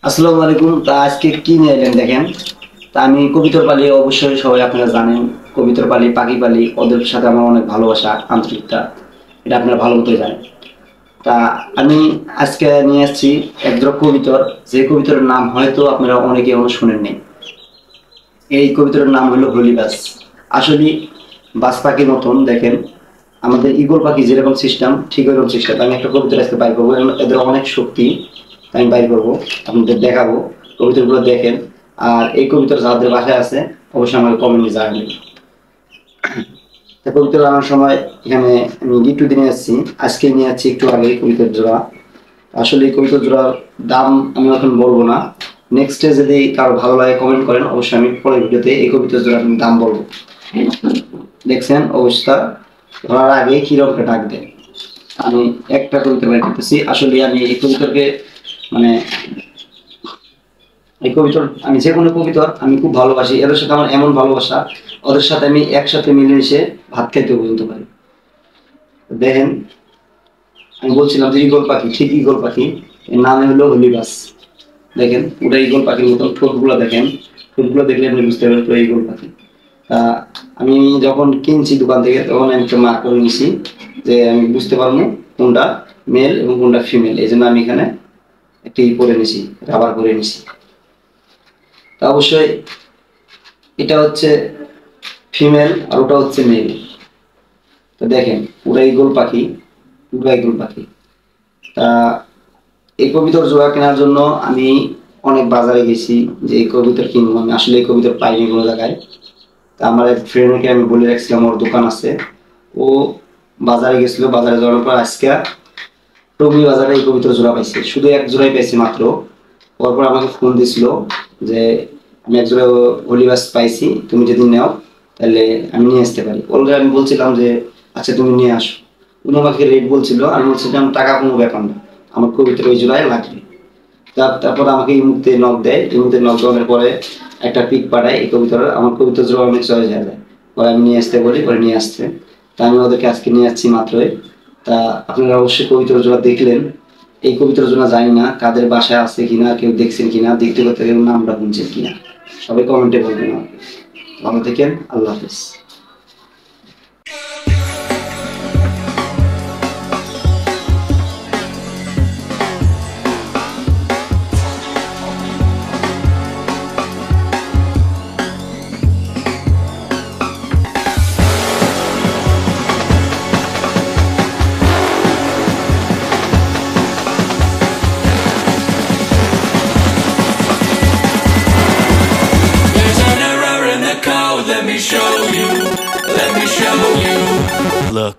আসসালামু আলাইকুম। তা আজকে কি নিয়ে এলেন দেখেন। তা আমি কবিতর পালি, অবশ্যই সবাই আপনারা জানেন। কবিতর পালি, পাখি পালি, ওদের সাথে আমার অনেক ভালোবাসা, আন্তরিকতা, এটা আপনারা ভালো মতোই জানেন। তা আমি আজকে নিয়ে আসছি এক জোড়া কবিতর, যে কবিতরের নাম হয়তো আপনারা অনেকে শুনেননি। এই কবিতরের নাম হলো হলিবাস। আসলে বাজ পাখির মতন দেখেন, আমাদের ঈগল পাখি যেরকম সিস্টেম ঠিক ওইরকম সিস্টেম। আমি একটা কবিতর আজকে বাইর করবো, এদের অনেক শক্তি, আমি বাইর করবো, আপনাদের দেখাবো। কবিতরগুলো দেখেন। আর এই কবিতর যাদের বাসায় আছে অবশ্যই আমাকে কমেন্টে জানাবেন। তা কবিতর আনার সময় এখানে আমি গিফট দিনে আসছি, আজকে নিয়ে যাচ্ছি একটু আগে কবিতর জোড়া। আসলে এই কবিতর জোড়ার দাম আমি এখন বলবো না, নেক্সটে যদি কারো ভালো লাগে কমেন্ট করেন, অবশ্যই আমি পরের ভিডিওতে এই কবিতর জোড়ার দাম বলবো। দেখছেন অবস্থা, ধরার আগে কিরকম ডাক দেয়। আমি একটা কবিতা বের করতেছি। আসলে আমি এই কবিতাকে মানে এই কবিতর, আমি যে কোনো কবিতর আমি খুব ভালোবাসি। এদের সাথে আমার এমন ভালোবাসা, ওদের সাথে আমি একসাথে মিলেমিশে ভাত খাইতে পর্যন্ত পারি। দেখেন, আমি বলছিলাম যে ঈগল পাখি, ঠিক ঈগল পাখি, এর নামে হলো হলিবাস। দেখেন পুরো ঈগল পাখির মতন ঠোঁটগুলো দেখেন, ঠোঁটগুলো দেখলে আপনি বুঝতে পারবেন পুরো ঈগল পাখি। আমি যখন কিনছি দোকান থেকে তখন আমি একটা মার্ক করে নিছি, যে আমি বুঝতে পারবো কোনটা মেল এবং কোনটা ফিমেল। এই জন্য আমি এখানে একটি করে নিছি, রাবার করে নিছি। তা অবশ্যই এটা হচ্ছে ফিমেল আর ওটা হচ্ছে মেল। তো দেখেন পুরা ঈগল পাখি, পুরা ঈগল পাখি। তা এই কবিতর জোড়া কেনার জন্য আমি অনেক বাজারে গেছি, যে এই কবিতর কিনবো। আমি আসলে এই কবিতর পাইনি কোনো জায়গায়। তা আমার এক ফ্রেন্ডকে আমি বলে রাখছিলাম, ওর দোকান আছে। ও বাজারে গেছিল, বাজারে যাওয়ার পর আজকে টঙ্গী বাজারে এই কবিতর জোড়া পাইছে, শুধু এক জোড়াই পাইছে মাত্র। পরপর আমাকে ফোন দিছিল যে আমি এক জোড়া হলিবাস পাইছি, তুমি যদি নাও তাহলে আমি নিয়ে আসতে পারি। অলরেডি আমি বলছিলাম যে আচ্ছা তুমি নিয়ে আসো। উনি আমাকে রেট বলছিল, আমি বলছিলাম টাকা কোনো ব্যাপার না, আমার কবিতর ওই জোড়ায় লাগবে। তারপর আমাকে এই মুহূর্তে নক দেয়, এই মুহূর্তে নক দেওয়ার পরে একটা পিক পাঠায় এই কবিতার, আমার কবিতার জোড়া অনেক চয়েস হয়ে যায়। পরে আমি নিয়ে আসতে বলি, পরে নিয়ে আসতে। তা আমি ওদেরকে আজকে নিয়ে যাচ্ছি মাত্রই। তা আপনারা অবশ্যই কবিতার জোড়া দেখলেন। এই কবিতার জোড়া জানি না কাদের বাসায় আছে কিনা, কেউ দেখছেন কিনা, দেখতে করতে কেউ নামটা শুনছেন কিনা, সবাই কমেন্টে বলবেন আমাকে। ভালো থাকেন, আল্লাহ হাফেজ। Let me show you, let me show you. Look.